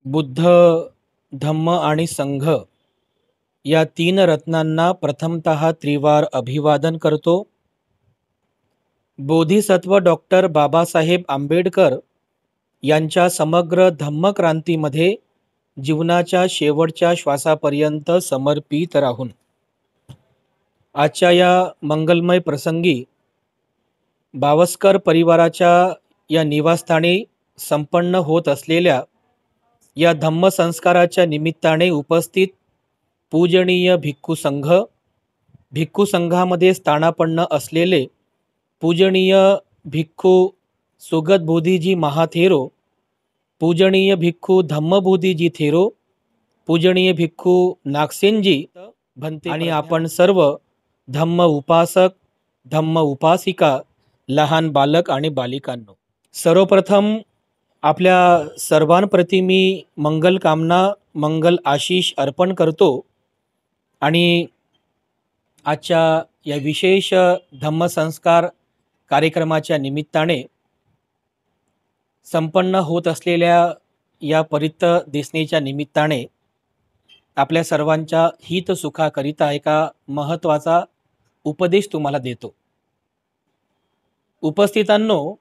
बुद्ध, धम्म आणि संघ या तीन रत्नांना प्रथमतः त्रिवार अभिवादन करतो. बोधिसत्व डॉक्टर बाबासाहेब आंबेडकर यांच्या समग्र धम्मक्रांतीमध्ये जीवनाच्या शेवटच्या श्वासापर्यंत समर्पित राहून आजच्या या मंगलमय प्रसंगी बावस्कर परिवाराच्या या निवासस्थानी संपन्न होत असलेल्या या धम्मसंस्काराच्या निमित्ताने उपस्थित पूजनीय भिक्खू संघ, भिक्खू संघामध्ये स्थानापन्न असलेले पूजनीय भिक्खू सुगतबोधीजी महाथेरो, पूजनीय भिक्खू धम्मबोधीजी थेरो, पूजनीय भिक्खू नागसेनजी भंते आणि आपण सर्व धम्म उपासक, धम्म उपासिका, लहान बालक आणि बालिकांनो, सर्वप्रथम आपल्या सर्वांप्रती मी मंगल कामना, मंगल आशीष अर्पण करतो आणि आजच्या या विशेष धम्मसंस्कार कार्यक्रमाच्या निमित्ताने संपन्न होत असलेल्या या परित दिसणेच्या निमित्ताने आपल्या सर्वांच्या हित सुखाकरिता एका महत्त्वाचा उपदेश तुम्हाला देतो. उपस्थितांनो,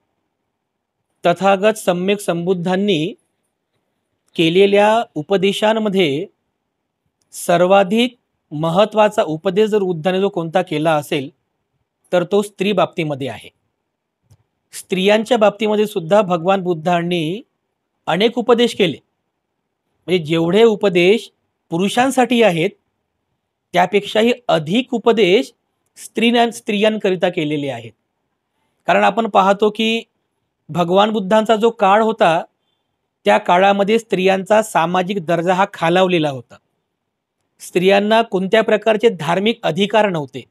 तथागत सम्यक संबुद्धांनी केलेल्या उपदेशांमध्ये सर्वाधिक महत्त्वाचा उपदेश जर बुद्धाने जो कोणता केला असेल तर तो स्त्री बाबतीमध्ये आहे. स्त्रियांच्या बाबतीमध्ये सुद्धा भगवान बुद्धांनी अनेक उपदेश केले. म्हणजे जेवढे उपदेश पुरुषांसाठी आहेत त्यापेक्षाही अधिक उपदेश स्त्रियांकरिता केलेले आहेत. कारण आपण पाहतो की भगवान बुद्धांचा जो काळ होता त्या काळामध्ये स्त्रियांचा सामाजिक दर्जा हा खालावलेला होता. स्त्रियांना कोणत्या प्रकारचे धार्मिक अधिकार नव्हते.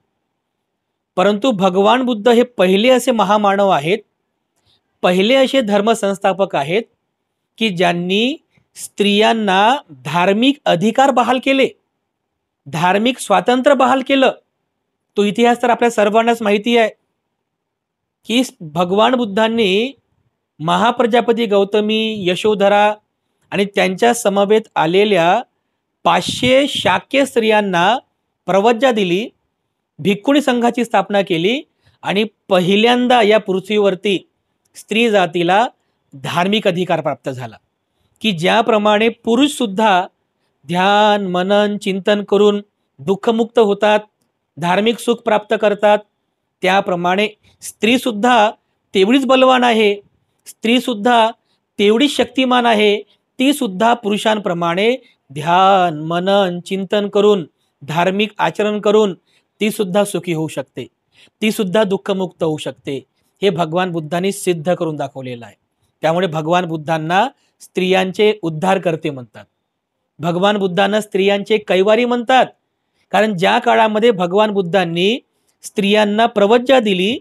परंतु भगवान बुद्ध हे पहिले असे महामानव आहेत, पहिले असे धर्मसंस्थापक आहेत की ज्यांनी स्त्रियांना धार्मिक अधिकार बहाल केले, धार्मिक स्वातंत्र्य बहाल केलं. तो इतिहास तर आपल्या सर्वांनाच माहिती आहे की भगवान बुद्धांनी महाप्रजापती गौतमी, यशोधरा आणि त्यांच्या समवेत आलेल्या 500 शाक्य स्त्रियांना प्रवज्जा दिली, भिक्खुणी संघाची स्थापना केली आणि पहिल्यांदा या पृथ्वीवरती स्त्री जातीला धार्मिक अधिकार प्राप्त झाला की ज्याप्रमाणे पुरुष सुद्धा ध्यान, मनन, चिंतन करून दुःखमुक्त होतात, धार्मिक सुख प्राप्त करतात, त्याप्रमाणे स्त्री सुद्धा तेवढीच बलवान आहे, स्त्री सुद्धा तेवढीच शक्तिमान आहे. ती सुद्धा पुरुषांप्रमाणे ध्यान, मनन, चिंतन करून धार्मिक आचरण करून ती सुद्धा सुखी होऊ शकते, ती सुद्धा दुःखमुक्त होऊ शकते. हे भगवान बुद्धांनी सिद्ध करून दाखवलेलं आहे. त्यामुळे भगवान बुद्धांना स्त्रियांचे उद्धारकर्ते म्हणतात. भगवान बुद्धांना स्त्रियांचे कैवारी म्हणतात. कारण ज्या काळामध्ये भगवान बुद्धांनी स्त्रियांना प्रवज्जा दिली,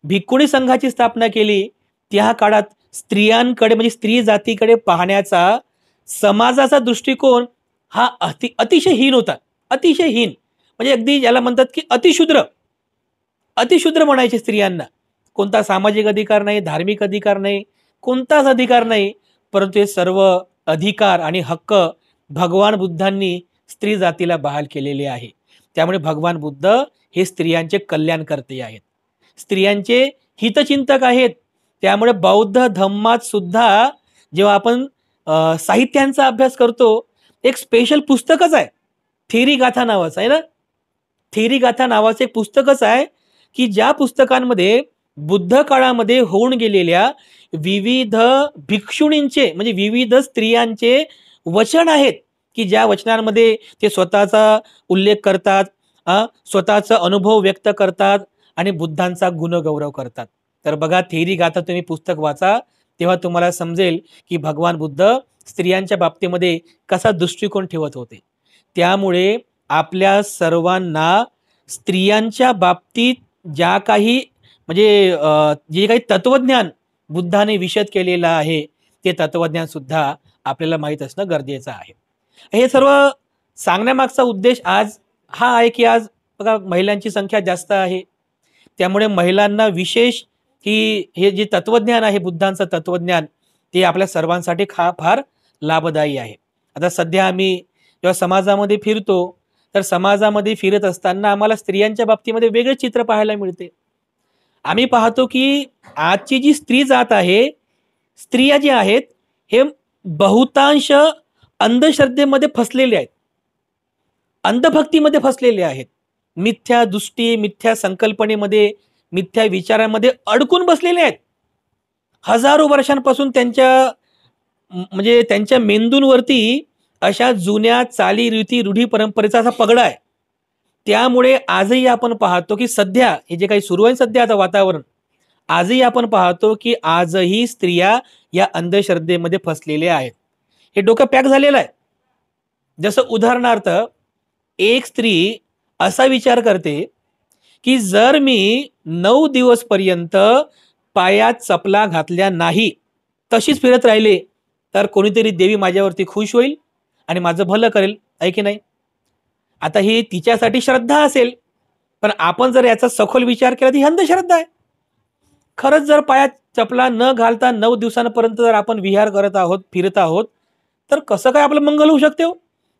भिक्खुणी संघाची स्थापना केली, त्या काळात स्त्रियांकडे म्हणजे स्त्री जातीकडे पाहण्याचा समाजाचा दृष्टिकोन हा अतिशय हीन होता. अतिशय हीन म्हणजे अगदी ज्याला म्हणतात की अतिशूद्र, अतिशूद्र म्हणायचे स्त्रियांना. कोणता सामाजिक अधिकार नाही, धार्मिक अधिकार नाही, कोणताच अधिकार नाही. परंतु हे सर्व अधिकार आणि हक्क भगवान बुद्धांनी स्त्री जातीला बहाल केलेले आहे. त्यामुळे भगवान बुद्ध हे स्त्रियांचे कल्याण करते आहेत, स्त्रियांचे हितचिंतक आहेत. त्यामुळे बौद्ध धम्मात सुद्धा जेव्हा आपण साहित्यांचा अभ्यास करतो, एक स्पेशल पुस्तकच आहे, थेरी गाथा नावाचं आहे ना. थेरी गाथा नावाचं एक पुस्तकच आहे की ज्या पुस्तकांमध्ये बुद्ध काळामध्ये होऊन गेलेल्या विविध भिक्षुणींचे म्हणजे विविध स्त्रियांचे वचन आहेत की ज्या वचनांमध्ये ते स्वतःचा उल्लेख करतात, स्वतःचा अनुभव व्यक्त करतात आणि बुद्धांचा गुणगौरव करतात. तर बघा, थेरी गाथा तुम्ही पुस्तक वाचा तेव्हा तुम्हाला समजेल की भगवान बुद्ध स्त्रियांच्या बाबतीमध्ये कसा दृष्टिकोन ठेवत होते. त्यामुळे आपल्या सर्वांना स्त्रियांच्या बाबतीत ज्या काही म्हणजे जे काही तत्वज्ञान बुद्धाने विशद केलेलं आहे ते तत्वज्ञान सुद्धा आपल्याला माहीत असणं गरजेचं आहे. हे सर्व सांगण्यामागचा उद्देश आज हा आहे की आज बघा महिलांची संख्या जास्त आहे. त्यामुळे महिलांना विशेष की हे जे तत्वज्ञान आहे बुद्धांचं तत्वज्ञान ते आपल्या सर्वांसाठी फार लाभदायी आहे. आता सध्या आम्ही जेव्हा समाजामध्ये फिरतो तर समाजामध्ये फिरत असताना आम्हाला स्त्रियांच्या बाबतीमध्ये वेगळे चित्र पाहायला मिळते. आम्ही पाहतो की आजची जी स्त्री जात आहे, स्त्रिया ज्या आहेत हे बहुतांश अंधश्रद्धेमध्ये फसलेले आहेत, अंधभक्तीमध्ये फसलेले आहेत, मिथ्या दृष्टी, मिथ्या संकल्पनेमध्ये, मिथ्या विचारांमध्ये अडकून बसलेले आहेत. हजारो वर्षांपासून म्हणजे त्यांच्या मेंदूंवरती अशा जुन्या चालीरीती रूढी परंपरेचा असा पगडा आहे. त्यामुळे आजही आपण पाहतो की सध्या हे जे काही सुरू आहे सध्या आता वातावरण, आजही आपण पाहतो की आजही स्त्रिया या अंधश्रद्धेमध्ये फसलेल्या आहेत. हे डोकं पॅक झालेलं आहे. जसं उदाहरणार्थ एक स्त्री असा विचार करते की जर मी 9 दिवस पर्यंत पायात चपला घातल्या नाही, तशीच फिरत राहिले, तर कोणीतरी देवी माझ्यावरती खुश होईल आणि माझं भलं करेल, आहे की नाही. आता ही तिच्यासाठी श्रद्धा असेल, पण आपण जर याचा सखोल विचार केला तर ही अंधश्रद्धा आहे. खरंच जर पायात चपला न घालता 9 दिवसांपर्यंत जर आपण विहार करत आहोत, फिरत आहोत, तर कसं काय आपलं मंगल होऊ शकते हो?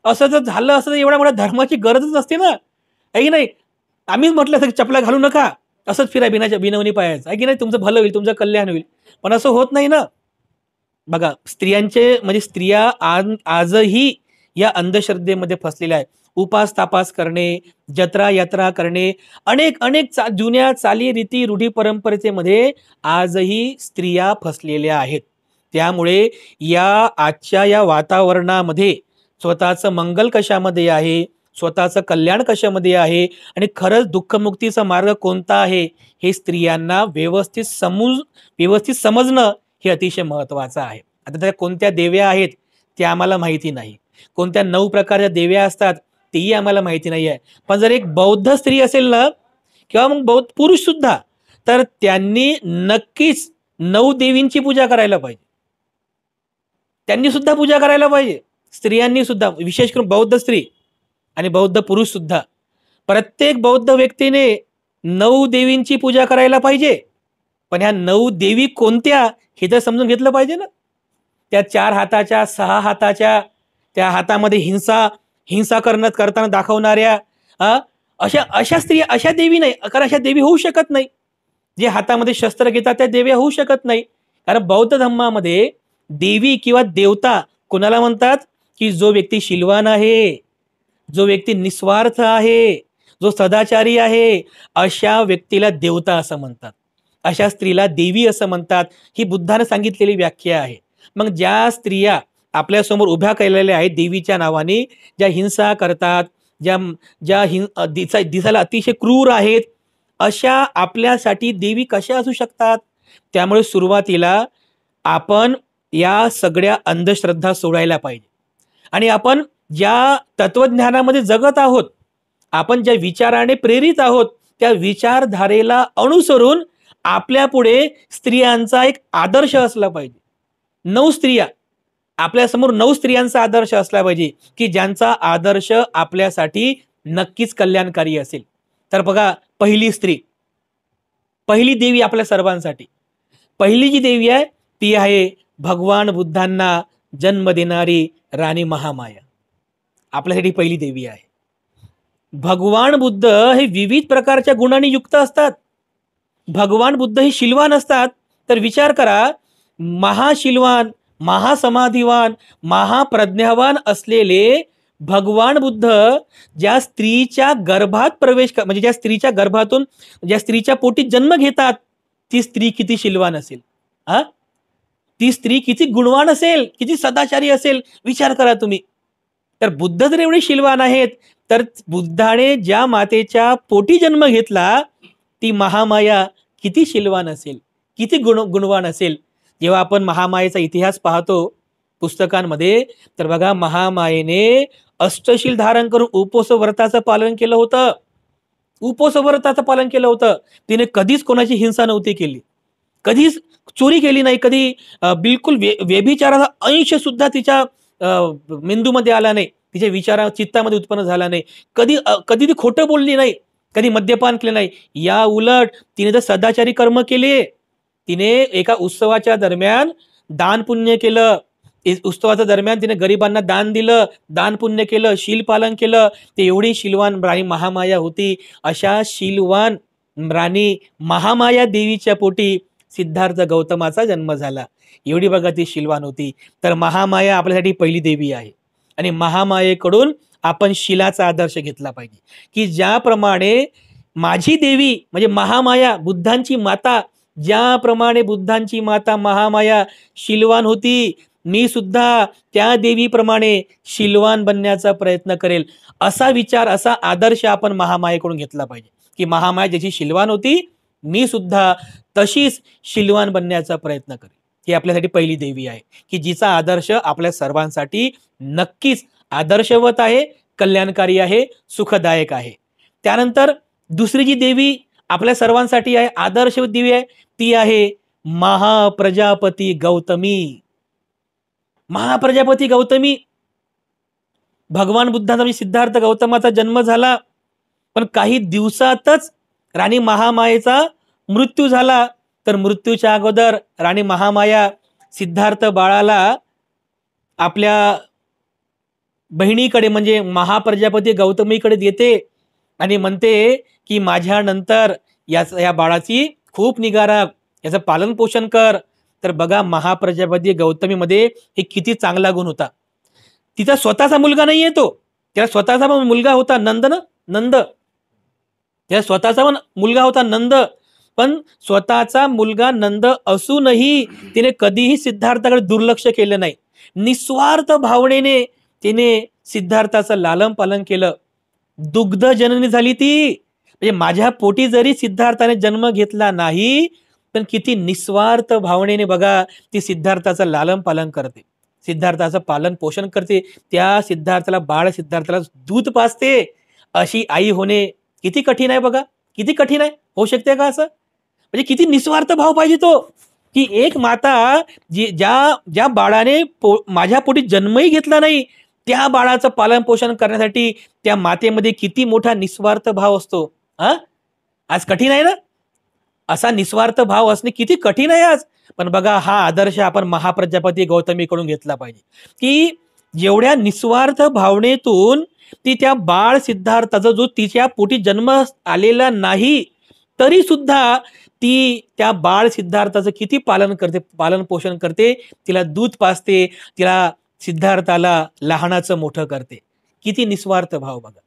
असं जर झालं असं तर एवढ्या मोठ्या धर्माची गरजच नसते ना, आहे की नाही. आम्हीच म्हटलं असं की चपला घालू नका, असंच फिरा बिनवणी पायाचं, आहे की नाही, तुमचं भलं होईल, तुमचं कल्याण होईल. पण असं होत नाही ना. बघा स्त्रियांचे म्हणजे स्त्रिया आजही या अंधश्रद्धेमध्ये फसलेल्या आहेत. उपास तापास करणे, जत्रा यात्रा करणे, अनेक अनेक जुन्या चाली रीती रूढी परंपरेचे मध्ये आजही स्त्रिया फसलेल्या आहेत. त्यामुळे या आजच्या या वातावरणामध्ये स्वतःचं मंगल कशामध्ये आहे, स्वतःचं कल्याण कशामध्ये आहे आणि खरंच दुःखमुक्तीचा मार्ग कोणता आहे हे स्त्रियांना व्यवस्थित समजणं हे अतिशय महत्त्वाचं आहे. आता त्या कोणत्या देव्या आहेत त्या आम्हाला माहिती नाही, कोणत्या 9 प्रकारच्या देव्या असतात तेही आम्हाला माहिती नाही आहे. पण जर एक बौद्ध स्त्री असेल ना किंवा मग बौद्ध पुरुष सुद्धा, तर त्यांनी नक्कीच 9 देवींची पूजा करायला पाहिजे. त्यांनी सुद्धा पूजा करायला पाहिजे, स्त्रियांनी सुद्धा, विशेष करून बौद्ध स्त्री आणि बौद्ध पुरुष सुद्धा. प्रत्येक बौद्ध व्यक्तीने 9 देवींची पूजा करायला पाहिजे. पण ह्या 9 देवी कोणत्या हे तर समजून घेतलं पाहिजे ना. त्या 4 हाताच्या, 6 हाताच्या, त्या हातामध्ये हिंसा करताना दाखवणाऱ्या अशा स्त्रिया, अशा देवी नाही, कारण अशा देवी होऊ शकत नाही. जे हातामध्ये शस्त्र घेतात त्या देव्या होऊ शकत नाही. कारण बौद्ध धर्मामध्ये देवी किंवा देवता कोणाला म्हणतात की जो व्यक्ती शीलवान आहे, जो व्यक्ती निस्वार्थ आहे, जो सदाचारी आहे, अशा व्यक्तीला देवता असं म्हणतात, अशा स्त्रीला देवी असं म्हणतात. ही बुद्धाने सांगितलेली व्याख्या आहे. मग ज्या स्त्रिया आपल्यासमोर उभ्या केलेल्या आहेत देवीच्या नावाने, ज्या हिंसा करतात, ज्या दिसायला अतिशय क्रूर आहेत, अशा आपल्यासाठी देवी कशा असू शकतात. त्यामुळे सुरुवातीला आपण या सगळ्या अंधश्रद्धा सोडायला पाहिजे आणि आपण ज्या तत्वज्ञानामध्ये जगत आहोत, आपण ज्या विचाराने प्रेरित आहोत, त्या विचारधारेला अनुसरून आपल्या पुढे स्त्रियांचा एक आदर्श असला पाहिजे. 9 स्त्रिया आपल्यासमोर, 9 स्त्रियांचा आदर्श असला पाहिजे की ज्यांचा आदर्श आपल्यासाठी नक्कीच कल्याणकारी असेल. तर बघा, पहिली स्त्री, पहिली देवी आपल्या सर्वांसाठी, पहिली जी देवी आहे ती आहे भगवान बुद्धांना जन्म देणारी राणी महामाया. आपल्यासाठी पहिली देवी आहे. भगवान बुद्ध हे विविध प्रकारच्या गुणांनी युक्त असतात. भगवान बुद्ध हे शीलवान असतात. तर विचार करा, महाशीलवान, महासमाधिवान, महाप्रज्ञावान असलेले भगवान बुद्ध ज्या स्त्रीच्या गर्भात म्हणजे ज्या स्त्रीच्या गर्भातून, ज्या स्त्रीच्या पोटी जन्म घेतात, ती स्त्री किती शीलवान असेल, ती स्त्री किती गुणवान असेल, किती सदाचारी असेल, विचार करा तुम्ही. तर बुद्ध जर एवढे शीलवान आहेत, तर बुद्धाने ज्या मातेच्या पोटी जन्म घेतला ती महामाया किती शीलवान असेल, किती गुणवान असेल. जेव्हा आपण महामायेचा इतिहास पाहतो पुस्तकांमध्ये, तर बघा, महामायेने अष्टशील धारण करून उपवासव्रताचं पालन केलं होतं. उपवासव्रताचं पालन केलं होतं. तिने कधीच कोणाची हिंसा नव्हती केली, कधीच चोरी केली नाही, कधी बिलकुल व्यभिचाराचा अंश सुद्धा तिच्या मेंदूमध्ये आला नाही, तिच्या चित्तामध्ये उत्पन्न झाला नाही. कधी ती खोटं बोलली नाही, कधी मद्यपान केलं नाही. या उलट तिने तर सदाचारी कर्म केले. तिने एका उत्सवाच्या दरम्यान दान पुण्य केलं, उत्सवाच्या दरम्यान तिने गरिबांना दान दिलं, दान पुण्य केलं, शील पालन केलं. ते एवढी शीलवान राणी महामाया होती. अशा शीलवान राणी महामाया देवीच्या पोटी सिद्धार्थ गौतमाचा जन्म झाला. एवढी बघा ती शीलवान होती. तर महामाया आपल्यासाठी पहिली देवी आहे आणि महामायेकडून आपण शीलाचा आदर्श घेतला पाहिजे, की ज्याप्रमाणे माझी देवी म्हणजे महामाया बुद्धांची माता, ज्याप्रमाणे बुद्धांची माता महामाया शीलवान होती, मी सुद्धा त्या देवीप्रमाणे शीलवान बनण्याचा प्रयत्न करेल. असा विचार, असा आदर्श आपण महामायेकडून घेतला पाहिजे, की महामाया जशी शीलवान होती, मी सुद्धा तशीच शीलवान बनण्याचा प्रयत्न करेल. ही आपल्यासाठी पहिली देवी आहे, की जिचा आदर्श आपल्या सर्वांसाठी नक्कीच आदर्शवत आहे, कल्याणकारी आहे, सुखदायक आहे. त्यानंतर दुसरी जी देवी आपल्या सर्वांसाठी आहे, आदर्शवत देवी आहे, ती आहे महाप्रजापती गौतमी. महाप्रजापती गौतमी, भगवान बुद्धाचा म्हणजे सिद्धार्थ गौतमाचा जन्म झाला, पण काही दिवसातच राणी महामायेचा मृत्यू झाला. तर मृत्यूच्या अगोदर राणी महामाया सिद्धार्थ बाळाला आपल्या बहिणीकडे म्हणजे महाप्रजापती गौतमीकडे देते आणि म्हणते की माझ्यानंतर या बाळाची खूप निगा राख, याचं पालन पोषण कर. तर बघा महाप्रजापती गौतमीमध्ये एक किती चांगला गुण होता. तिचा स्वतःचा मुलगा नाहीये, तो त्याला स्वतःचा पण मुलगा होता नंद ना, नंद, त्याला स्वतःचा पण मुलगा होता नंद. पण स्वतःचा मुलगा नंद असूनही तिने कधीही सिद्धार्थाकडे दुर्लक्ष केलं नाही. निस्वार्थ भावनेने तिने सिद्धार्थाचं लालन पालन केलं. दुग्ध जननी झाली ती, म्हणजे माझ्या पोटी जरी सिद्धार्थाने जन्म घेतला नाही, पण किती निस्वार्थ भावनेने बघा ती सिद्धार्थाचं लालन पालन करते, सिद्धार्थाचं पालन पोषण करते. त्या सिद्धार्थाला, बाळ सिद्धार्थाला दूध पाजते. अशी आई होणे किती कठीण आहे बघा, किती कठीण आहे. होऊ शकते का असं? म्हणजे किती निस्वार्थ भाव पाहिजे तो, की एक माता ज्या बाळाने माझ्या पोटी जन्मही घेतला नाही, त्या बाळाचं पालन पोषण करण्यासाठी त्या मातेमध्ये किती मोठा निस्वार्थ भाव असतो. आज कठीण आहे ना, असा निस्वार्थ भाव असणे किती कठीण आहे आज. पण बघा हा आदर्श आपण महाप्रजापती गौतमीकडून घेतला पाहिजे, की जेवढ्या निस्वार्थ भावनेतून ती त्या बाळ सिद्धार्थाचा जो तिच्या पोटी जन्म आलेला नाही तरी सुद्धा ती त्या बाळ सिद्धार्थाचं किती पालन करते, पालन पोषण करते, तिला दूध पाजते, तिला सिद्धार्थाला लहानाचं मोठं करते. किती निस्वार्थ भाव बघा.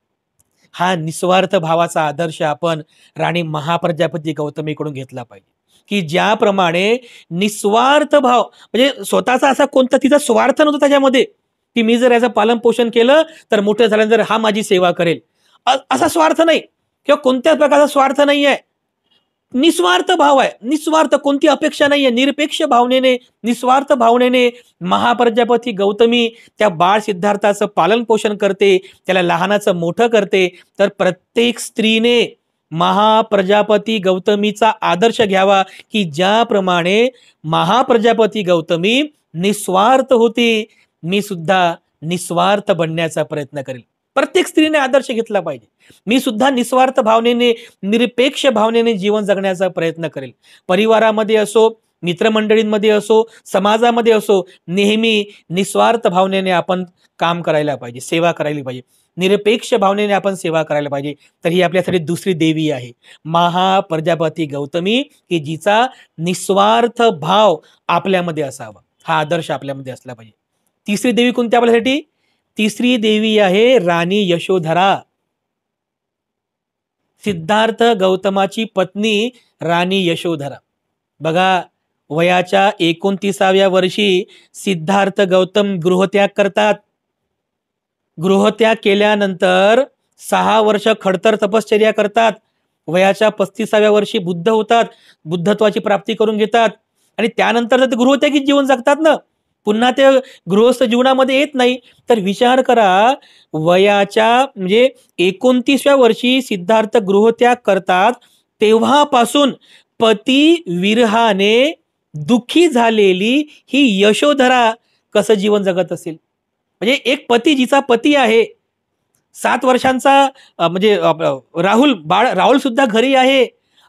हा निस्वार्थ भावाचा आदर्श आपण राणी महाप्रजापती गौतमीकडून घेतला पाहिजे, की ज्याप्रमाणे निस्वार्थ भाव म्हणजे स्वतःचा असा कोणता तिचा स्वार्थ नव्हता त्याच्यामध्ये, की मी जर याचं पालन पोषण केलं तर मोठं झाल्यानंतर हा माझी सेवा करेल, असा स्वार्थ नाही किंवा कोणत्याच प्रकारचा स्वार्थ नाही आहे. निस्वार्थ भाव आहे, निस्वार्थ, कोणती अपेक्षा नाहीये, निरपेक्ष भावनेने, निस्वार्थ भावनेने महाप्रजापती गौतमी त्या बाळ सिद्धार्थाचं पालन पोषण करते, त्याला लहानाचं मोठं करते. तर प्रत्येक स्त्रीने महाप्रजापती गौतमीचा आदर्श घ्यावा, की ज्याप्रमाणे महाप्रजापती गौतमी निस्वार्थ होती, मी सुद्धा निस्वार्थ बनण्याचा प्रयत्न करेल. प्रत्येक स्त्रीने आदर्श घेतला पाहिजे. मी सुद्धा निस्वार्थ भावनेने, निरपेक्ष भावनेने जीवन जगण्याचा प्रयत्न करेल. परिवारामध्ये असो, मित्रमंडळींमध्ये असो, समाजामध्ये असो, नेहमी निस्वार्थ भावनेने आपण काम करायला पाहिजे, सेवा करायला पाहिजे, निरपेक्ष भावनेने आपण सेवा करायला पाहिजे. तर ही आपल्यासाठी दुसरी देवी आहे महाप्रजापती गौतमी, की जिचा निस्वार्थ भाव आपल्यामध्ये असावा, हा आदर्श आपल्यामध्ये असला पाहिजे. तिसरी देवी कोणती आपल्यासाठी? तिसरी देवी आहे राणी यशोधरा. सिद्धार्थ गौतमाची पत्नी राणी यशोधरा. बघा वयाच्या 29व्या वर्षी सिद्धार्थ गौतम गृहत्याग करतात. गृहत्याग केल्यानंतर 6 वर्ष खडतर तपश्चर्या करतात. वयाच्या 35व्या वर्षी बुद्ध होतात, बुद्धत्वाची प्राप्ती करून घेतात आणि त्यानंतर ते गृहत्यागी जीवन जगतात ना, पुन्हा ते गृहस्थ जीवनामध्ये येत नाही. तर विचार करा, वयाच्या म्हणजे 29व्या वर्षी सिद्धार्थ गृहत्याग करतात, तेव्हापासून पती विरहाने दुःखी झालेली ही यशोधरा कसं जीवन जगत असेल. म्हणजे एक पती, जिचा पती आहे, 7 वर्षांचा म्हणजे राहुल सुद्धा घरी आहे,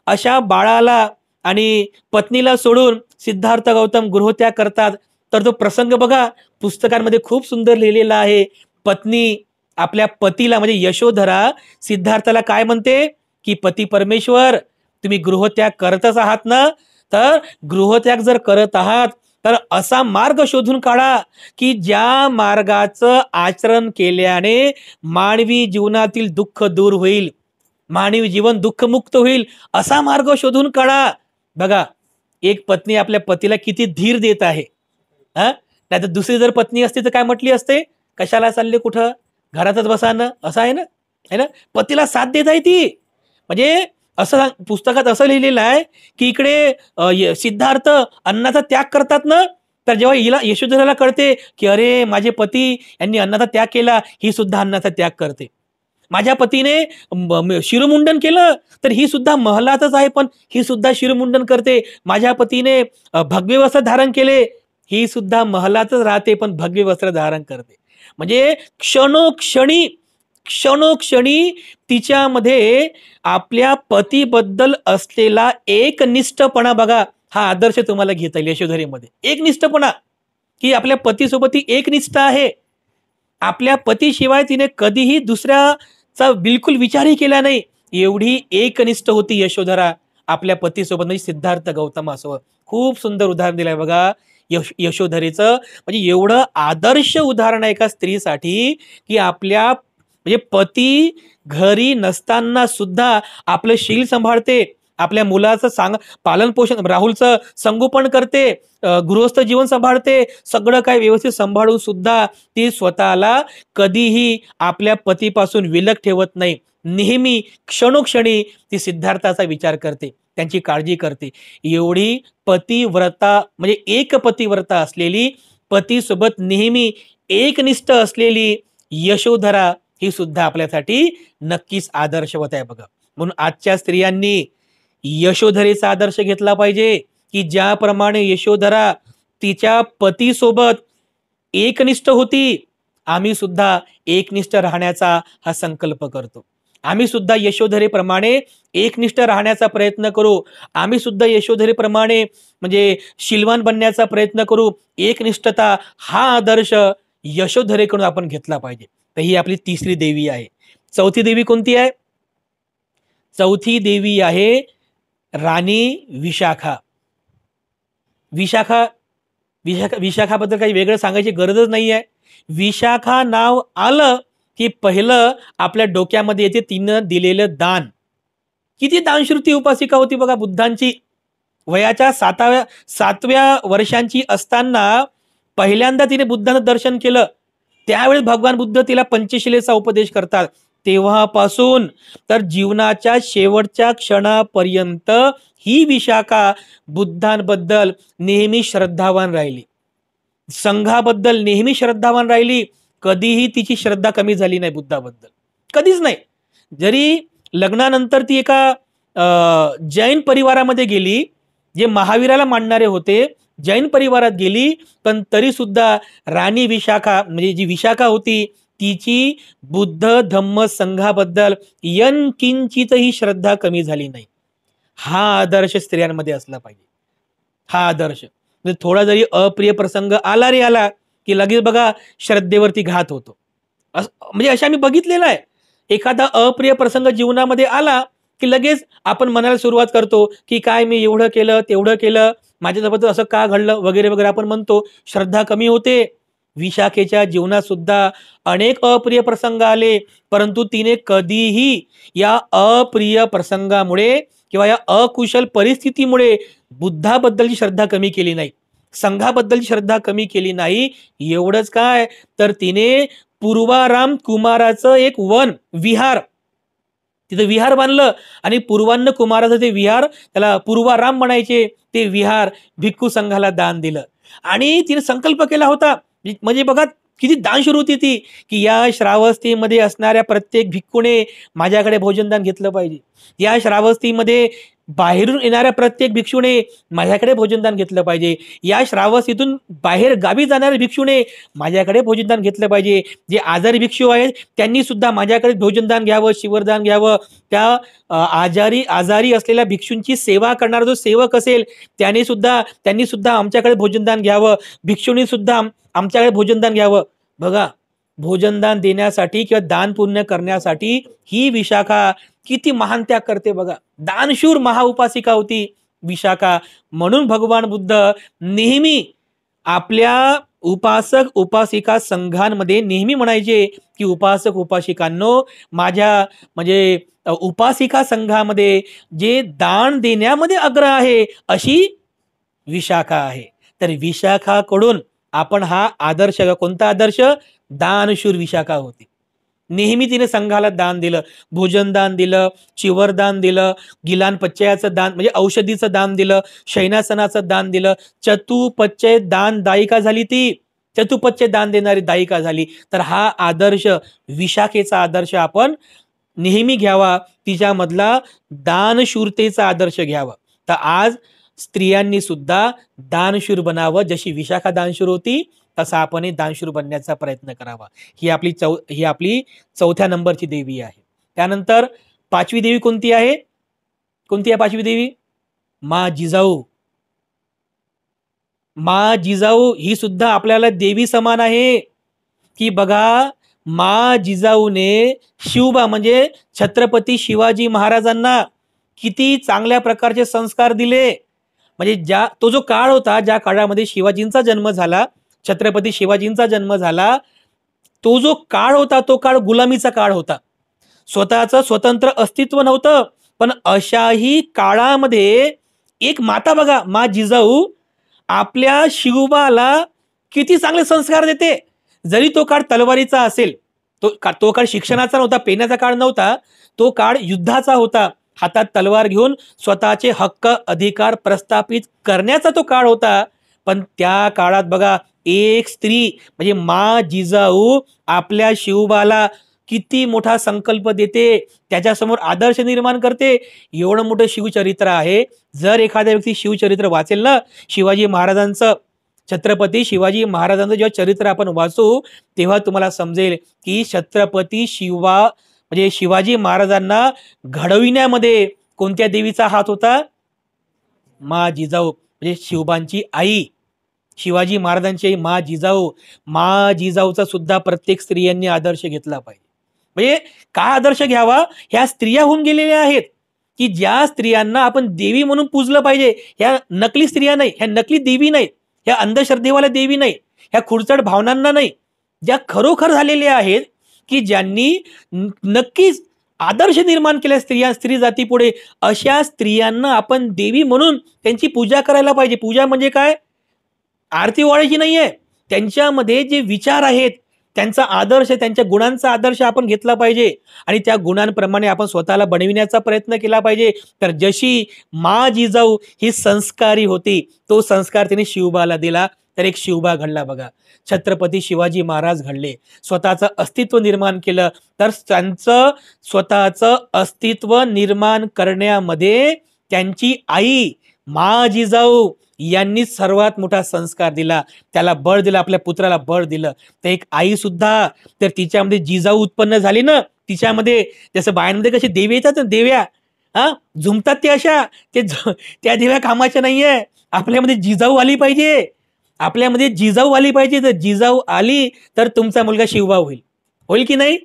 अशा बाळाला आणि पत्नीला सोडून सिद्धार्थ गौतम गृहत्याग करतात. तर तो प्रसंग बघा पुस्तकांमध्ये खूप सुंदर लिहिलेला आहे. पत्नी आपल्या पतीला म्हणजे यशोधरा सिद्धार्थाला काय म्हणते की पती परमेश्वर, तुम्ही गृहत्याग करतच आहात ना, तर गृहत्याग जर करत आहात तर असा मार्ग शोधून काढा की ज्या मार्गाचं आचरण केल्याने मानवी जीवनातील दुःख दूर होईल, मानवी जीवन दुःखमुक्त होईल, असा मार्ग शोधून काढा. बघा एक पत्नी आपल्या पतीला किती धीर देत आहे. हा, नाही तर दुसरी जर पत्नी असती तर काय म्हटली असते, कशाला चालले कुठं, घरातच बसा ना, असं आहे ना, है ना. पतीला साथ देत आहे ती. म्हणजे असं पुस्तकात असं लिहिलेलं आहे की इकडे सिद्धार्थ अन्नाचा त्याग करतात ना, तर जेव्हा हिला यशोधराला कळते की अरे माझे पती यांनी अन्नाचा त्याग केला, ही सुद्धा अन्नाचा त्याग करते. माझ्या पतीने शिरोमुंडन केलं तर ही सुद्धा महलातच आहे पण ही सुद्धा शिरोमुंडन करते. माझ्या पतीने भगवे वस्त्र धारण केले, ही सुद्धा महलातच राहते पण भगवे वस्त्र धारण करते. म्हणजे क्षणोक्षणी क्षणोक्षणी तिच्यामध्ये आपल्या पतीबद्दल असलेला एकनिष्ठपणा बघा, हा आदर्श तुम्हाला घेता येईल यशोधरेमध्ये. एकनिष्ठपणा की आपल्या पतीसोबत ती एकनिष्ठ आहे. आपल्या पतीशिवाय तिने कधीही दुसऱ्याचा बिलकुल विचारही केला नाही, एवढी एकनिष्ठ होती यशोधरा आपल्या पतीसोबत, म्हणजे सिद्धार्थ गौतमासोबत. खूप सुंदर उदाहरण दिलंय बघा यशोधरेचं. म्हणजे एवढं आदर्श उदाहरण आहे एका स्त्रीसाठी की आपल्या म्हणजे पती घरी नसताना सुद्धा आपलं शील सांभाळते, आपल्या मुलाचं पालन पोषण राहुलचं संगोपन करते, गृहस्थ जीवन सांभाळते, सगळं काय व्यवस्थित सांभाळून सुद्धा ती स्वतःला कधीही आपल्या पतीपासून विलग ठेवत नाही. नेहमी क्षणोक्षणी ती सिद्धार्थाचा विचार करते, त्यांची काळजी करते. एवढी पतिव्रता म्हणजे एक पतिव्रता असलेली, पतीसोबत नेहमी एकनिष्ठ असलेली यशोधरा ही सुद्धा आपल्यासाठी नक्कीच आदर्शवत आहे बघा. म्हणून आजच्या स्त्रियांनी यशोधरेचा आदर्श घेतला पाहिजे की ज्याप्रमाणे यशोधरा तिच्या पतीसोबत एकनिष्ठ होती, आम्ही सुद्धा एकनिष्ठ राहण्याचा हा संकल्प करतो. आम्ही सुद्धा यशोधरेप्रमाणे एकनिष्ठ राहण्याचा प्रयत्न करू. आम्ही सुद्धा यशोधरेप्रमाणे म्हणजे शीलवान बनण्याचा प्रयत्न करू. एकनिष्ठता हा आदर्श यशोधरेकडून आपण घेतला पाहिजे. तर ही आपली तिसरी देवी आहे. चौथी देवी कोणती आहे? चौथी देवी आहे राणी विशाखा. विशाखा विशाखा विशाखाबद्दल काही वेगळं सांगायची गरजच नाही आहे. विशाखा नाव आलं की पहिलं आपल्या डोक्यामध्ये येते तिनं दिलेलं दान. किती दानश्रुती उपासिका होती बघा बुद्धांची. वयाच्या 7व्या वर्षांची असताना पहिल्यांदा तिने बुद्धांचं दर्शन केलं. त्यावेळेस भगवान बुद्ध तिला पंचशिलेचा उपदेश करतात. तेव्हापासून तर जीवनाच्या शेवटच्या क्षणापर्यंत ही विशाखा बुद्धांबद्दल नेहमी श्रद्धावान राहिली, संघाबद्दल नेहमी श्रद्धावान राहिली. कधीही तिची श्रद्धा कमी झाली नाही बुद्धाबद्दल, कधीच नाही. जरी लग्नानंतर ती एका जैन परिवारामध्ये गेली, जे महावीराला मानणारे होते, जैन परिवारात गेली, पण तरी सुद्धा राणी विशाखा म्हणजे जी विशाखा होती तिची बुद्ध धम्म संघाबद्दल यनकिंचितही श्रद्धा कमी झाली नाही. हा आदर्श स्त्रियांमध्ये असला पाहिजे. हा आदर्श म्हणजे थोडा जरी अप्रिय प्रसंग आला रे आला की लगेच बघा श्रद्धेवरती घात होतो. म्हणजे अशा मी बघितलेलं आहे. एखादा अप्रिय प्रसंग जीवनामध्ये आला की लगेच आपण म्हणायला सुरुवात करतो की काय मी एवढं केलं तेवढं केलं, माझ्यासोबत असं का घडलं वगैरे वगैरे आपण म्हणतो. श्रद्धा कमी होते. विशाखेच्या जीवनात सुद्धा अनेक अप्रिय प्रसंग आले, परंतु तिने कधीही या अप्रिय प्रसंगामुळे किंवा या अकुशल परिस्थितीमुळे बुद्धाबद्दलची श्रद्धा कमी केली नाही, संघाबद्दलची श्रद्धा कमी केली नाही. एवढंच काय तर तिने पूर्वाराम कुमाराचं एक विहार, तिथे विहार बांधलं आणि पूर्वान्न कुमाराचं ते विहार, त्याला पूर्वाराम म्हणायचे, ते विहार भिक्खू संघाला दान दिलं. आणि तिने संकल्प केला होता, म्हणजे बघा किती दानशूर होती ती, की या श्रावस्तीमध्ये असणाऱ्या प्रत्येक भिक्खूने माझ्याकडे भोजनदान घेतलं पाहिजे. या श्रावस्तीमध्ये बाहेरून येणाऱ्या प्रत्येक भिक्षूने माझ्याकडे भोजनदान घेतलं पाहिजे. या श्रावस्तीतून बाहेर गावी जाणाऱ्या भिक्षूने माझ्याकडे भोजनदान घेतलं पाहिजे. जे आजारी भिक्षू आहेत त्यांनी सुद्धा माझ्याकडे भोजनदान घ्यावं, शिवरदान घ्यावं. त्या आजारी असलेल्या भिक्षूंची सेवा करणारा जो सेवक असेल त्यांनी सुद्धा आमच्याकडे भोजनदान घ्यावं. भिक्षूंनी सुद्धा आमच्याकडे भोजनदान घ्यावं. बघा, भोजनदान देण्यासाठी किंवा दान पुण्य करण्यासाठी ही विशाखा किती महान त्याग करते बघा. दानशूर महाउपासिका होती विशाखा. म्हणून भगवान बुद्ध नेहमी आपल्या उपासक उपासिका संघांमध्ये नेहमी म्हणायचे की उपासक उपासिकांनो, माझ्या म्हणजे उपासिका संघामध्ये जे दान देण्यामध्ये अग्र आहे अशी विशाखा आहे. तर विशाखाकडून आपण हा आदर्श, कोणता आदर्श? दानशूर विशाखा होती. नेहमी तिने संघाला दान दिलं, भोजनदान दिलं, चिवरदान दिलं, गिलान पच्चयाचं दान म्हणजे औषधीचं दान दिलं, शयनासनाचं दान दिलं. चतुपच्चय दान दायिका झाली ती, चतुपच्चय दान देणारी दायिका झाली. तर हा आदर्श, विशाखेचा आदर्श आपण नेहमी घ्यावा. तिच्यामधला दानशूरतेचा आदर्श घ्यावा. तर आज स्त्रियांनी सुद्धा दानशूर बनावं. जशी विशाखा दानशूर होती तसा आपणही दानशूर बनण्याचा प्रयत्न करावा. ही आपली 4थ्या नंबरची देवी आहे. त्यानंतर 5वी देवी कोणती आहे? कोणती आहे 5वी देवी? मा जिजाऊ. मा जिजाऊ ही सुद्धा आपल्याला देवी समान आहे. की बघा, मा जिजाऊने शिवबा म्हणजे छत्रपती शिवाजी महाराजांना किती चांगल्या प्रकारचे संस्कार दिले. म्हणजे तो जो काळ होता, ज्या काळामध्ये शिवाजींचा जन्म झाला, छत्रपती शिवाजींचा जन्म झाला, तो जो काळ होता तो काळ गुलामीचा काळ होता. स्वतःचं स्वतंत्र अस्तित्व नव्हतं. पण अशाही काळामध्ये एक माता बघा, मा जिजाऊ आपल्या शिवबाला किती चांगले संस्कार देते. जरी तो काळ तलवारीचा असेल, तो काळ शिक्षणाचा नव्हता, पेण्याचा काळ नव्हता, तो काळ युद्धाचा होता. हातात तलवार घेऊन स्वतःचे हक्क अधिकार प्रस्थापित करण्याचा तो काळ होता. पण त्या काळात बघा, एक स्त्री म्हणजे मा जिजाऊ आपल्या शिवबाला किती मोठा संकल्प देते, त्याच्यासमोर आदर्श निर्माण करते. एवढं मोठं शिवचरित्र आहे. जर एखाद्या व्यक्ती शिवचरित्र वाचेल ना, शिवाजी महाराजांचं, छत्रपती शिवाजी महाराजांचं जेव्हा चरित्र आपण वाचू तेव्हा तुम्हाला समजेल की छत्रपती म्हणजे शिवाजी महाराजांना घडविण्यामध्ये कोणत्या देवीचा हात होता? मा जिजाऊ, म्हणजे शिवबांची आई, शिवाजी महाराजांची आई मा जिजाऊ. मा जिजाऊचा सुद्धा प्रत्येक स्त्रियांनी आदर्श घेतला पाहिजे. म्हणजे काय आदर्श घ्यावा? ह्या स्त्रिया होऊन गेलेल्या आहेत की ज्या स्त्रियांना आपण देवी म्हणून पूजलं पाहिजे. ह्या नकली स्त्रिया नाही, ह्या नकली देवी नाहीत, ह्या अंधश्रद्धेवाल्या देवी नाही, ह्या खुडचड भावनांना नाही, ज्या खरोखर झालेल्या आहेत की ज्यांनी नक्कीच आदर्श निर्माण केल्या स्त्री जाती पुढे. अशा स्त्रियांना आपण देवी म्हणून त्यांची पूजा करायला पाहिजे. पूजा म्हणजे काय? आरती ओवाळायची नाहीये. त्यांच्यामध्ये जे विचार आहेत, त्यांचा आदर्श, त्यांच्या गुणांचा आदर्श आपण घेतला पाहिजे आणि त्या गुणांप्रमाणे आपण स्वतःला बनविण्याचा प्रयत्न केला पाहिजे. तर जशी मा जिजाऊ ही संस्कारी होती, तो संस्कार तिने शिवबाला दिला. तर एक शिवबा घडला बघा. छत्रपती शिवाजी महाराज घडले, स्वतःचं अस्तित्व निर्माण केलं. तर त्यांचं स्वतःचं अस्तित्व निर्माण करण्यामध्ये त्यांची आई मा जिजाऊ यांनी सर्वात मोठा संस्कार दिला, त्याला बळ दिलं, आपल्या पुत्राला बळ दिलं. तर एक आई सुद्धा, तर तिच्यामध्ये जिजाऊ उत्पन्न झाली ना, तिच्यामध्ये जसं बायांमध्ये कशी देवी येतात ना, देव्या झुमतात ते अशा, त्या देव्या कामाच्या नाहीये. आपल्यामध्ये जिजाऊ आली पाहिजे, आपल्यामध्ये जिजाऊ आली पाहिजे. तर जिजाऊ आली तर तुमचा मुलगा शिवबा होईल की नाही?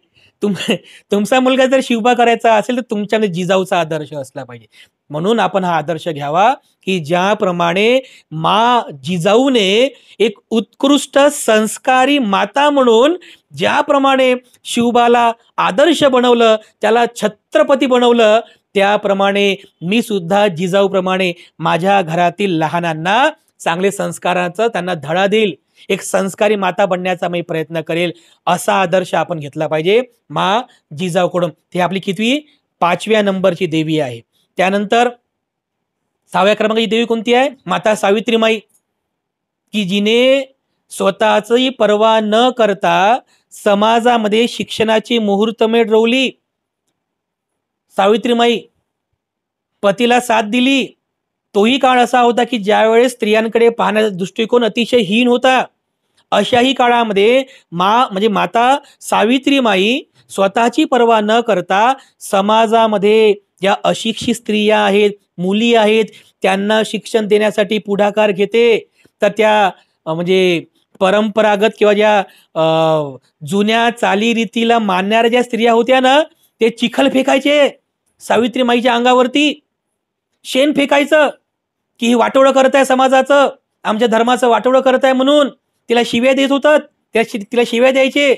तुमचा मुलगा जर शिवबा करायचा असेल तर तुमच्यामध्ये जिजाऊचा आदर्श असला पाहिजे. म्हणून आपण हा आदर्श घ्यावा की ज्याप्रमाणे मा जिजाऊने एक उत्कृष्ट संस्कारी माता म्हणून ज्याप्रमाणे शिवबाला आदर्श बनवलं, त्याला छत्रपती बनवलं, त्याप्रमाणे मी सुद्धा जिजाऊप्रमाणे माझ्या घरातील लहानांना चांगले संस्काराचा त्यांना धडा देईल, एक संस्कारी माता बनण्याचा मी प्रयत्न करेल. असा आदर्श आपण घेतला पाहिजे मा जिजाऊकडून. ती आपली कितवी? 5व्या नंबरची देवी आहे. त्यानंतर 6व्या क्रमांकाची देवी कोणती आहे? माता सावित्रीमाई, की जिने स्वतःची पर्वा न करता समाजामध्ये शिक्षणाची मुहूर्तमेढ रोवली. सावित्रीमाई पतीला साथ दिली. तोही काळ असा होता की ज्यावेळेस स्त्रियांकडे पाहण्याचा दृष्टिकोन अतिशय हीन होता. अशाही काळामध्ये म्हणजे माता सावित्रीमाई स्वतःची पर्वा न करता समाजामध्ये ज्या अशिक्षित स्त्रिया आहेत, मुली आहेत, त्यांना शिक्षण देण्यासाठी पुढाकार घेते. तर त्या म्हणजे परंपरागत किंवा ज्या जुन्या चालीरीतीला मानणाऱ्या ज्या स्त्रिया होत्या ना, ते चिखल फेकायचे सावित्रीमाईच्या अंगावरती, शेण फेकायचं की ही वाटोळं करत आहे समाजाचं, आमच्या धर्माचं वाटोळं करत आहे म्हणून. तिला शिव्या देत होतात, तिला शिव्या द्यायचे,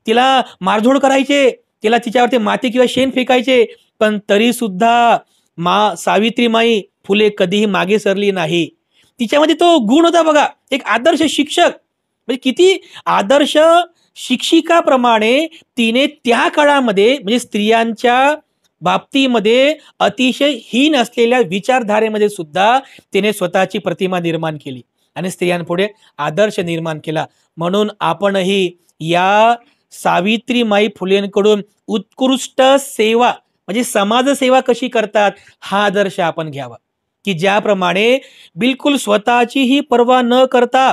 तिला मारझोड करायचे, तिच्यावरती माती किंवा शेण फेकायचे. पण तरी सुद्धा सावित्रीमाई फुले कधीही मागे सरली नाही. तिच्यामध्ये तो गुण होता बघा, एक आदर्श शिक्षक. म्हणजे किती आदर्श शिक्षिकाप्रमाणे तिने त्या काळामध्ये म्हणजे स्त्रियांच्या बाबतीमध्ये अतिशय हीन असलेल्या विचारधारेमध्ये सुद्धा तिने स्वतःची प्रतिमा निर्माण केली आणि स्त्रियांपुढे आदर्श निर्माण केला. म्हणून आपणही या सावित्रीमाई फुलेंकडून उत्कृष्ट सेवा म्हणजे समाजसेवा कशी करतात हा आदर्श आपण घ्यावा, की ज्याप्रमाणे बिलकुल स्वतःचीही पर्वा न करता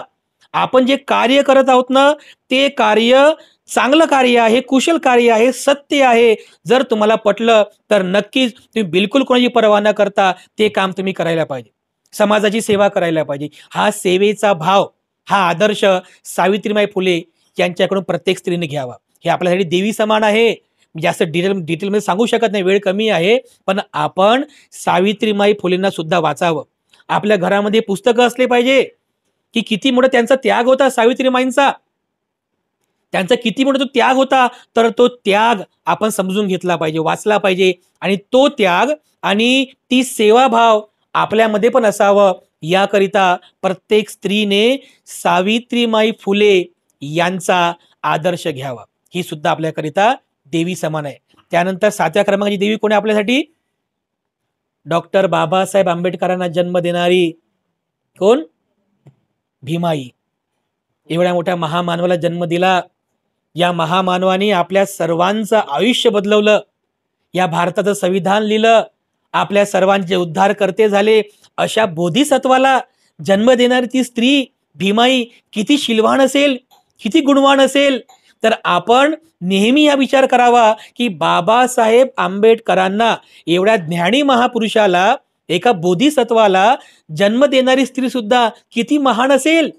आपण जे कार्य करत आहोत ना, ते कार्य चांगलं कार्य आहे, कुशल कार्य आहे, सत्य आहे. जर तुम्हाला पटलं तर नक्कीच तुम्ही बिलकुल कोणाची पर्वा न करता ते काम तुम्ही करायला पाहिजे, समाजाची सेवा करायला पाहिजे. हा सेवेचा भाव, हा आदर्श सावित्रीमाई फुले यांच्याकडून प्रत्येक स्त्रीने घ्यावा. हे आपल्यासाठी देवी समान आहे. जास्त डिटेलमध्ये सांगू शकत नाही, वेळ कमी आहे. पण आपण सावित्रीमाई फुलेंना सुद्धा वाचावं. आपल्या घरामध्ये पुस्तकं असले पाहिजे की किती मोठा त्यांचा त्याग होता सावित्रीमाईंचा, त्यांचा किती मोठा तो त्याग होता. तर तो त्याग आपण समजून घेतला पाहिजे, वाचला पाहिजे. आणि तो त्याग आणि ती सेवाभाव आपल्यामध्ये पण असावं, याकरिता प्रत्येक स्त्रीने सावित्रीमाई फुले यांचा आदर्श घ्यावा. ही सुद्धा आपल्याकरिता देवी समान आहे. त्यानंतर 7व्या क्रमांकाची देवी कोण आहे आपल्यासाठी? डॉक्टर बाबासाहेब आंबेडकरांना जन्म देणारी कोण? भीमाई. एवढ्या मोठ्या महामानवाला जन्म दिला. या महामानवाने आपल्या सर्वांचं आयुष्य बदलवलं, या भारताचं संविधान लिहिलं, आपल्या सर्वांचे उद्धारकर्ते झाले. अशा बोधिसत्वाला जन्म देणारी ती स्त्री भीमाई किती शीलवान असेल, किती गुणवान असेल. तर आपण नेहमी हा विचार करावा की बाबासाहेब आंबेडकरांना, एवढ्या ज्ञानी महापुरुषाला, एका बोधिसत्वाला जन्म देणारी स्त्री सुद्धा किती महान असेल,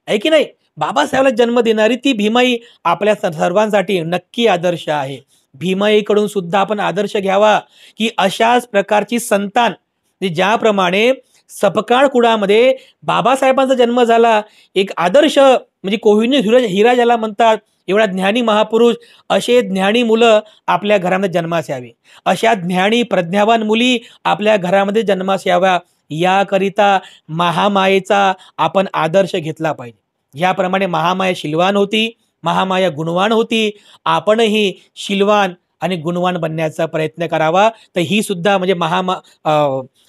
आहे की नाही? बाबासाहेबाला जन्म देणारी ती भीमाई आपल्या सर्वांसाठी नक्की आदर्श आहे. भीमाईकडून सुद्धा आपण आदर्श घ्यावा की अशाच प्रकारची संतान, ज्याप्रमाणे सपकाळ कुळामध्ये बाबासाहेबांचा जन्म झाला, एक आदर्श म्हणजे कोहिनूर हिरा ज्याला म्हणतात, एवढा ज्ञानी महापुरुष, असे ज्ञानी मुलं आपल्या घरामध्ये जन्मास यावे, अशा ज्ञानी प्रज्ञावान मुली आपल्या घरामध्ये जन्मास याव्या, याकरिता महामायेचा आपण आदर्श घेतला पाहिजे. ज्याप्रमाणे महामाया शीलवान होती, महामाया गुणवान होती, आपणही शीलवान आणि गुणवान बनण्याचा प्रयत्न करावा. तर ही सुद्धा म्हणजे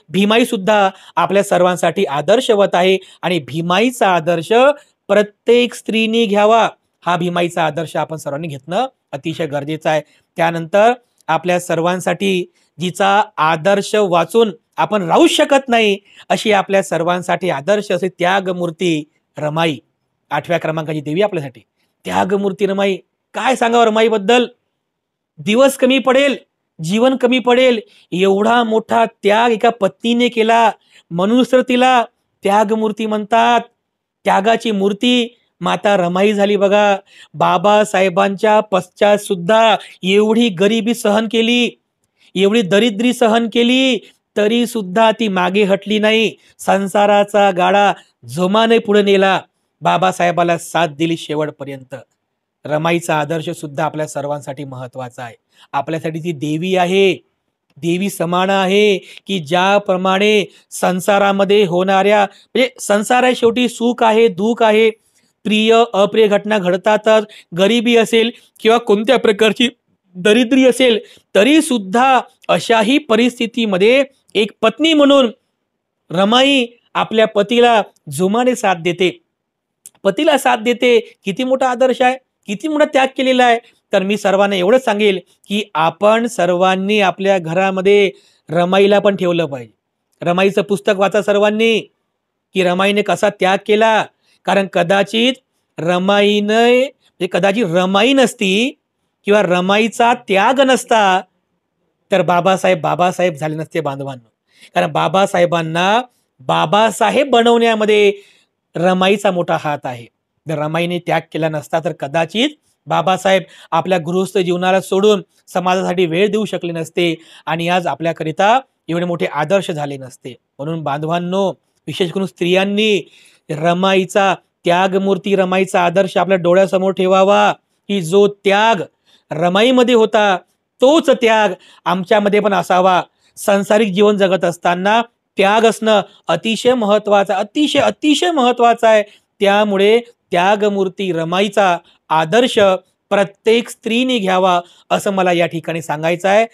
भीमाई सुद्धा आपल्या सर्वांसाठी आदर्शवत आहे आणि भीमाईचा आदर्श प्रत्येक स्त्रीने घ्यावा. हा भीमाईचा आदर्श आपण सर्वांनी घेणं अतिशय गरजेचं आहे. त्यानंतर आपल्या सर्वांसाठी जिचा आदर्श वाचून आपण राहू शकत नाही, अशी आपल्या सर्वांसाठी आदर्श असे त्यागमूर्ती रमाई, 8व्या क्रमांकाची देवी आपल्यासाठी. त्यागमूर्ती रमाई, काय सांगावं रमाईबद्दल? दिवस कमी पडेल, जीवन कमी पडेल, एवढा मोठा त्याग एका पत्नीने केला, म्हणून तर तिला त्यागमूर्ती म्हणतात. त्यागाची मूर्ती माता रमाई झाली बघा. बाबासाहेबांच्या पश्चात सुद्धा एवढी गरिबी सहन केली, एवढी दरिद्री सहन केली, तरी सुद्धा ती मागे हटली नाही. संसाराचा गाडा जोमाने पुढे नेला, बाबासाहेबाला साथ दिली शेवटपर्यंत. रमाईचा आदर्श सुद्धा आपल्या सर्वांसाठी महत्वाचा आहे. आपल्यासाठी ती देवी आहे, देवी समान आहे की ज्याप्रमाणे संसारामध्ये होणाऱ्या म्हणजे संसार आहे, शेवटी सुख आहे, दुःख आहे, प्रिय अप्रिय घटना घडतातच. गरिबी असेल किंवा कोणत्या प्रकारची दरिद्री असेल, तरी सुद्धा अशाही परिस्थितीमध्ये एक पत्नी म्हणून रमाई आपल्या पतीला जोमाने साथ देते, पतीला साथ देते. किती मोठा आदर्श आहे, किती मोठा त्याग केलेला आहे. तर मी सर्वांना एवढंच सांगेल की आपण सर्वांनी आपल्या घरामध्ये रमाईला पण ठेवलं पाहिजे. रमाईचं पुस्तक वाचा सर्वांनी, की रमाईने कसा त्याग केला. कारण कदाचित कदाचित रमाई नसती किंवा रमाईचा त्याग नसता तर बाबासाहेब झाले नसते बांधवांनो. कारण बाबासाहेबांना बाबासाहेब बनवण्यामध्ये रमाईचा मोठा हात आहे. जर रमाईने त्याग केला नसता तर कदाचित बाबासाहेब आपल्या गृहस्थ जीवनाला सोडून समाजासाठी वेळ देऊ शकले नसते आणि आज आपल्याकरिता एवढे मोठे आदर्श झाले नसते. म्हणून बांधवांनो, विशेष करून स्त्रियांनी रमाईचा त्यागमूर्ती, रमाईचा आदर्श आपल्या डोळ्यासमोर ठेवावा, की जो त्याग रमाईमध्ये होता तोच त्याग आमच्यामध्ये पण असावा. सांसारिक जीवन जगत असताना त्याग असणं अतिशय महत्वाचं, अतिशय अतिशय महत्वाचं आहे. त्यामुळे त्यागमूर्ती रमाईचा आदर्श प्रत्येक स्त्रीने घ्यावा असं मला या ठिकाणी सांगायचं आहे.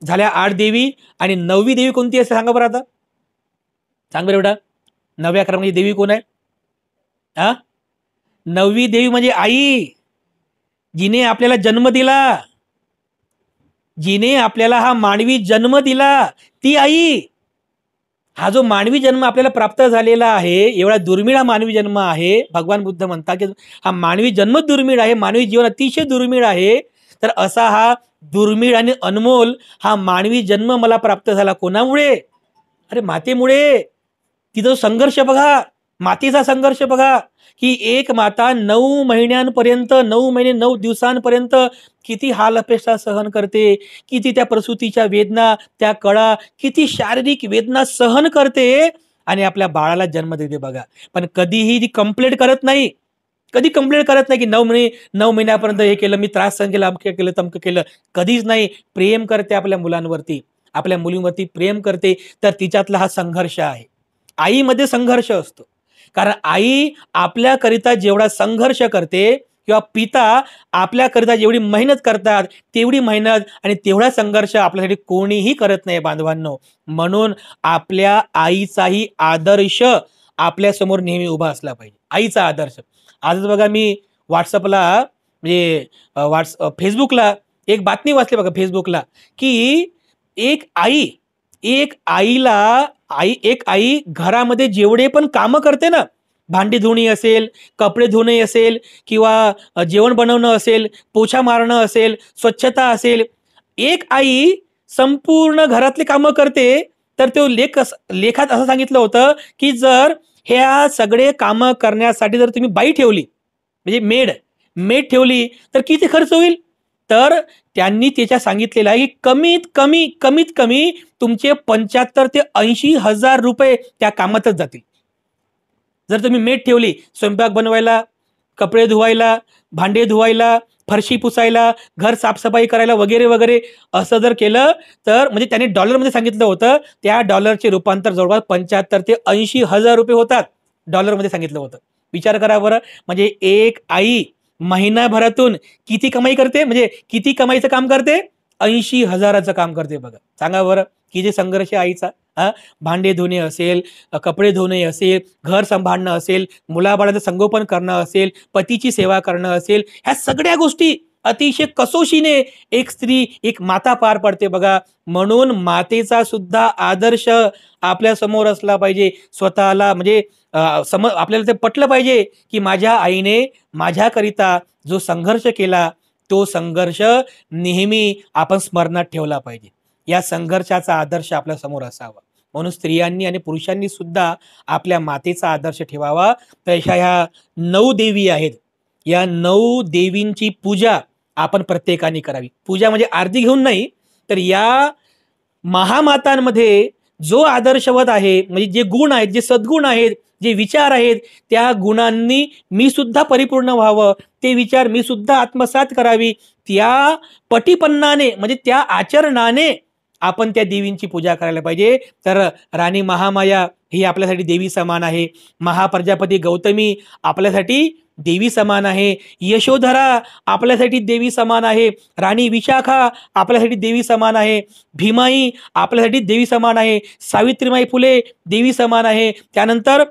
झाल्या 8 देवी आणि 9वी देवी कोणती असते सांगा बरं. आता सांग बरं बेटा, 9व्या क्रमांकाची देवी कोण आहे? 9वी देवी म्हणजे आई, जिने आपल्याला जन्म दिला, जिने आपल्याला हा मानवी जन्म दिला, ती आई. हा जो मानवी जन्म आपल्याला प्राप्त झालेला आहे, एवढा दुर्मिळ हा मानवी जन्म आहे. भगवान बुद्ध म्हणतात की हा मानवी जन्म दुर्मिळ आहे, मानवी जीवन अतिशय दुर्मिळ आहे. तर असा हा दुर्मिळ आणि अनमोल हा मानवी जन्म मला प्राप्त झाला कोणामुळे? अरे मातेमुळे. तिचा संघर्ष बघा, मातेचा संघर्ष बघा, की एक माता 9 महिन्यांपर्यंत, 9 महिने 9 दिवसांपर्यंत किती हाल अपेक्षा सहन करते, किती त्या प्रसूतीच्या वेदना, त्या कळा, किती शारीरिक वेदना सहन करते आणि आपल्या बाळाला जन्म देते बघा. पण कधीही ती कंप्लेंट करत नाही, कधी कंप्लेंट करत नाही की 9 महिन्यापर्यंत हे केलं, मी त्रास सहन केला, अमकं केलं, तमकं केलं. कधीच नाही. प्रेम करते आपल्या मुलांवरती, आपल्या मुलींवरती प्रेम करते. तर तिच्यातला हा संघर्ष आहे. आईमध्ये संघर्ष असतो. कारण आई आपल्याकरिता जेवढा संघर्ष करते किंवा पिता आपल्याकरिता जेवढी मेहनत करतात तेवढी मेहनत आणि तेवढा संघर्ष आपल्यासाठी कोणीही करत नाही बांधवांनो. म्हणून आपल्या आईचाही आदर्श आपल्यासमोर नेहमी उभा असला पाहिजे. आईचा आदर्श. आजच बघा मी व्हॉट्सअपला म्हणजे फेसबुकला एक बातमी वाचली बघा फेसबुकला, की एक आई घरामध्ये जेवढे पण कामं करते ना, भांडी धुणी असेल, कपडे धुणे असेल किंवा जेवण बनवणं असेल, पोछा मारणं असेल, स्वच्छता असेल, एक आई संपूर्ण घरातले कामं करते. तर तो लेखात असं सांगितलं होतं की जर ह्या सगळे कामं करण्यासाठी जर तुम्ही बाई ठेवली, म्हणजे मेड ठेवली तर किती खर्च होईल? तर त्यांनी त्याच्या सांगितलेलं आहे की कमीत कमी तुमचे 75 ते 80 हजार रुपये त्या कामातच जातील. जर तुम्ही मेड ठेवली स्वयंपाक बनवायला, कपडे धुवायला, भांडे धुवायला, फरशी पुसायला, घर साफसफाई करायला वगैरे वगैरे असं जर केलं तर म्हणजे त्यांनी डॉलरमध्ये सांगितलं होतं, त्या डॉलरचे रूपांतर जवळपास 75 ते 80 हजार रुपये होतात. डॉलरमध्ये सांगितलं होतं. विचार करा बरं, म्हणजे एक आई महिनाभरातून किती कमाई करते, म्हणजे किती कमाईचं काम करते? 80 हजाराचं काम करते बघा. सांगा बरं किती संघर्ष आईचा. भांडे धुणे असेल, कपडे धुणे असेल, घर सांभाळणं असेल, मुलाबाळाचं संगोपन करणं असेल, पतीची सेवा करणं असेल, ह्या सगळ्या गोष्टी अतिशय कसोशीने एक स्त्री, एक माता पार पडते बघा. म्हणून मातेचा सुद्धा आदर्श आपल्या समोर असला पाहिजे. स्वतःला म्हणजे आपल्याला ते पटलं पाहिजे की माझ्या आईने माझ्याकरिता जो संघर्ष केला तो संघर्ष नेहमी आपण स्मरणात ठेवला पाहिजे. या संघर्षाचा आदर्श आपल्या समोर असावा. म्हणून स्त्रियांनी आणि पुरुषांनी सुद्धा आपल्या मातेचा आदर्श ठेवावा. तर ह्या 9 देवी आहेत, या 9 देवींची पूजा आपण प्रत्येकाने करावी. पूजा म्हणजे आरती घेऊन नाही, तर या महामातांमध्ये जो आदर्शवत आहे, म्हणजे जे गुण आहेत, जे सद्गुण आहेत, जे विचार आहेत, त्या गुणांनी मी सुद्धा परिपूर्ण व्हावं, ते विचार मी सुद्धा आत्मसात करावी. त्या पटीपन्नाने म्हणजे त्या आचरणाने आपण त्या देवींची पूजा करायला पाहिजे. तर राणी महामाया ही आपल्यासाठी देवी समान आहे. महाप्रजापती गौतमी आपल्यासाठी देवी समान आहे. यशोधरा आपल्यासाठी देवी समान आहे. राणी विशाखा आपल्यासाठी देवी समान आहे. भीमाई आपल्यासाठी देवी समान आहे. सावित्रीबाई फुले देवी समान आहे. त्यानंतर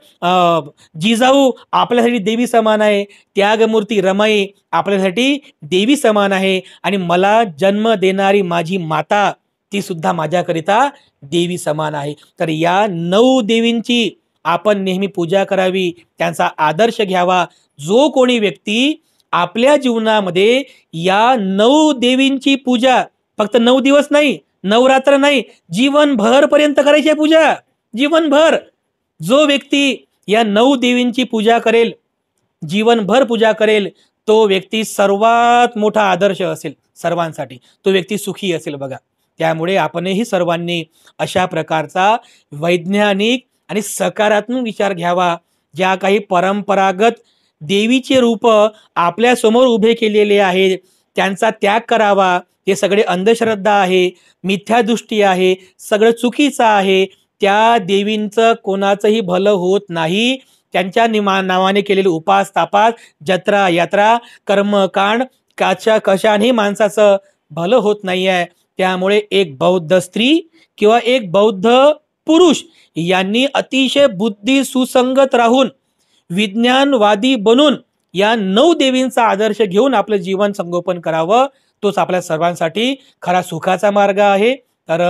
जिजाऊ आपल्यासाठी देवी समान आहे. त्यागमूर्ती रमाई आपल्यासाठी देवी समान आहे. आणि मला जन्म देणारी माझी माता ती सुद्धा माझ्याकरिता देवी समान आहे. तर या 9 देवींची आपण नेहमी पूजा करावी, त्यांचा आदर्श घ्यावा. जो कोणी व्यक्ती आपल्या जीवनामध्ये या 9 देवींची पूजा फक्त 9 दिवस नाही, नवरात्र नाही, जीवनभर पर्यंत करायची आहे पूजा. जीवनभर जो व्यक्ती या 9 देवींची पूजा करेल, जीवनभर पूजा करेल, तो व्यक्ती सर्वात मोठा आदर्श असेल सर्वांसाठी. तो व्यक्ती सुखी असेल बघा. त्यामुळे आपणही सर्वांनी अशा प्रकारचा वैज्ञानिक आणि सकारात्मक विचार घ्यावा. ज्या काही परंपरागत देवीचे रूप आपल्या समोर उभे केलेले आहेत त्यांचा त्याग करावा. हे सगळे अंधश्रद्धा आहे, मिथ्यादृष्टी आहे, सगळं चुकीचं आहे. त्या देवींचं कोणाचंही भलं होत नाही. त्यांच्या नावाने केलेले उपास तापास, जत्रा यात्रा, कर्मकांड कशाने माणसाचं भलं होत नाही आहे. त्यामुळे एक बौद्ध स्त्री किंवा एक बौद्ध पुरुष यांनी अतिशय बुद्धी सुसंगत राहून विज्ञानवादी बनून या 9 देवींचा आदर्श घेऊन आपलं जीवन संगोपन करावं. तोच आपल्या सर्वांसाठी खरा सुखाचा मार्ग आहे. तर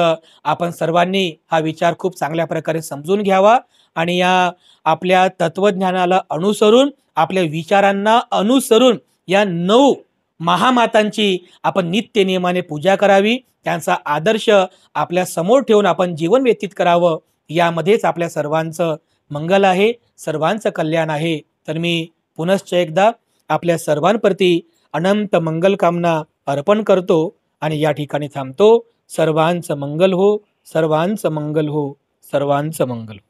आपण सर्वांनी हा विचार खूप चांगल्या प्रकारे समजून घ्यावा आणि या आपल्या तत्वज्ञानाला अनुसरून, आपल्या विचारांना अनुसरून या 9 महामातांची आपण नित्य नियमाने पूजा करावी. त्यांचा आदर्श आपल्या समोर ठेवून आपण जीवन व्यतीत करावं. यामध्येच आपल्या सर्वांचं मंगल आहे, सर्वांचं कल्याण आहे. तर मी पुनश्च एकदा आपल्या सर्वांप्रती अनंत मंगल कामना अर्पण करतो आणि या ठिकाणी थांबतो. सर्वांचं मंगल हो, सर्वांचं मंगल हो, सर्वांचं मंगल हो.